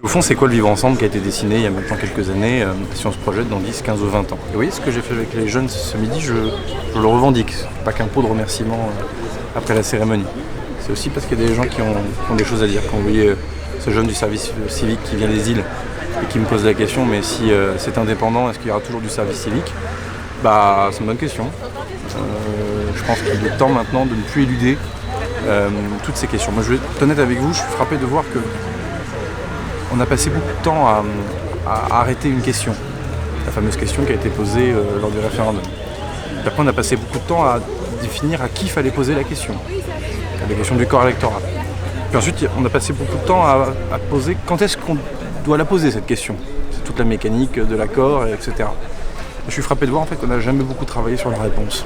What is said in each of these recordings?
Au fond, c'est quoi le vivre ensemble qui a été dessiné il y a maintenant quelques années, si on se projette dans 10, 15 ou 20 ans. Et vous voyez, ce que j'ai fait avec les jeunes ce midi, je le revendique. Pas qu'un pot de remerciement après la cérémonie. C'est aussi parce qu'il y a des gens qui ont des choses à dire. Quand vous voyez ce jeune du service civique qui vient des îles et qui me pose la question, mais si c'est indépendant, est-ce qu'il y aura toujours du service civique? Bah, c'est une bonne question. Je pense qu'il est temps maintenant de ne plus éluder toutes ces questions. Moi, je vais être honnête avec vous, je suis frappé de voir que on a passé beaucoup de temps à arrêter une question, la fameuse question qui a été posée lors du référendum. Et après, on a passé beaucoup de temps à définir à qui il fallait poser la question du corps électoral. Puis ensuite, on a passé beaucoup de temps à poser quand est-ce qu'on doit la poser, cette question. C'est toute la mécanique de l'accord, etc. Je suis frappé de voir en fait qu'on n'a jamais beaucoup travaillé sur la réponse,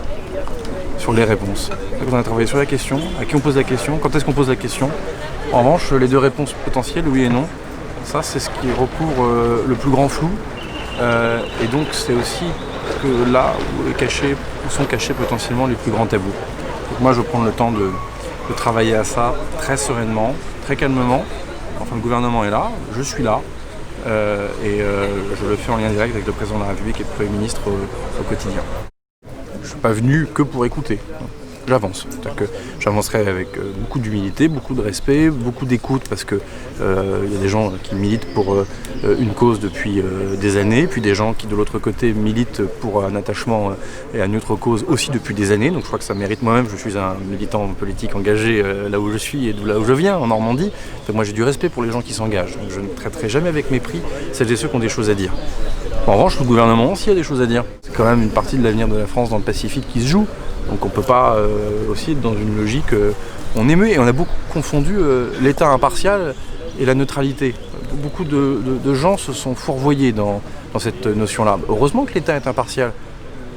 sur les réponses. On a travaillé sur la question, à qui on pose la question, quand est-ce qu'on pose la question. En revanche, les deux réponses potentielles, oui et non, ça c'est ce qui recouvre le plus grand flou. Et donc c'est aussi que là où sont cachés potentiellement les plus grands tabous. Donc moi je vais prendre le temps de travailler à ça très sereinement, très calmement. Enfin le gouvernement est là, je suis là. Je le fais en lien direct avec le président de la République et le Premier ministre au quotidien. Je ne suis pas venu que pour écouter. J'avance. C'est-à-dire que j'avancerai avec beaucoup d'humilité, beaucoup de respect, beaucoup d'écoute parce que y a des gens qui militent pour une cause depuis des années, puis des gens qui de l'autre côté militent pour un attachement et à une autre cause aussi depuis des années. Donc je crois que ça mérite moi-même, je suis un militant politique engagé là où je suis et de là où je viens, en Normandie. Donc moi j'ai du respect pour les gens qui s'engagent. Donc je ne traiterai jamais avec mépris celles et ceux qui ont des choses à dire. En revanche, le gouvernement aussi a des choses à dire. C'est quand même une partie de l'avenir de la France dans le Pacifique qui se joue. Donc on ne peut pas aussi être dans une logique... on émeut et on a beaucoup confondu l'État impartial et la neutralité. Beaucoup de gens se sont fourvoyés dans cette notion-là. Heureusement que l'État est impartial.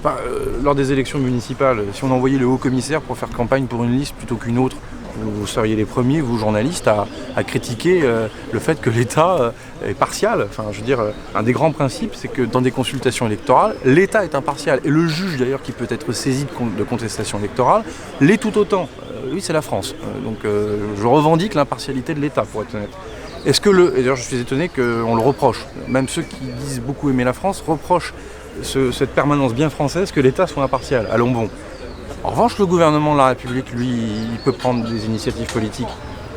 Enfin, lors des élections municipales, si on envoyait le haut commissaire pour faire campagne pour une liste plutôt qu'une autre, vous seriez les premiers, vous journalistes, à critiquer le fait que l'État est partial. Enfin, je veux dire, un des grands principes, c'est que dans des consultations électorales, l'État est impartial. Et le juge, d'ailleurs, qui peut être saisi de contestation électorale, l'est tout autant. Lui, c'est la France. Donc, je revendique l'impartialité de l'État, pour être honnête. Et d'ailleurs, je suis étonné qu'on le reproche. Même ceux qui disent beaucoup aimer la France reprochent cette permanence bien française que l'État soit impartial. Allons bon. En revanche, le gouvernement de la République, lui, il peut prendre des initiatives politiques.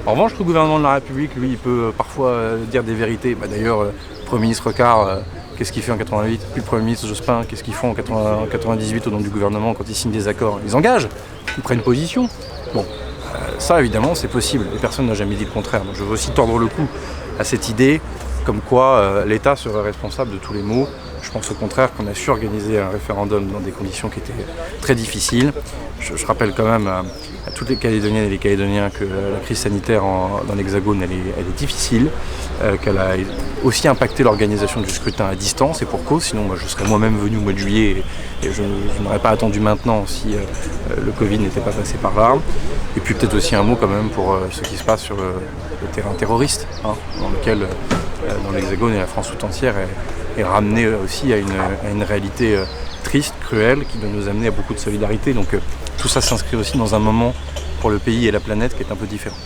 En revanche, le gouvernement de la République, lui, il peut parfois dire des vérités. D'ailleurs, le Premier ministre Rocard, qu'est-ce qu'il fait en 88? Puis le Premier ministre Jospin, qu'est-ce qu'ils font en 98 au nom du gouvernement quand ils signent des accords? Ils engagent, ils prennent position. Bon, ça, évidemment, c'est possible. Et personne n'a jamais dit le contraire. Donc je veux aussi tordre le cou à cette idée comme quoi l'État serait responsable de tous les maux. Je pense au contraire qu'on a su organiser un référendum dans des conditions qui étaient très difficiles. Je rappelle quand même à toutes les Calédoniennes et les Calédoniens que la crise sanitaire dans l'Hexagone, elle est difficile, qu'elle a aussi impacté l'organisation du scrutin à distance et pour cause, sinon moi, je serais moi-même venu au mois de juillet et je n'aurais pas attendu maintenant si le Covid n'était pas passé par là. Et puis peut-être aussi un mot quand même pour ce qui se passe sur le terrain terroriste, dans lequel dans l'Hexagone et la France tout entière est ramenée aussi à une réalité triste, cruelle, qui doit nous amener à beaucoup de solidarité. Donc tout ça s'inscrit aussi dans un moment pour le pays et la planète qui est un peu différent.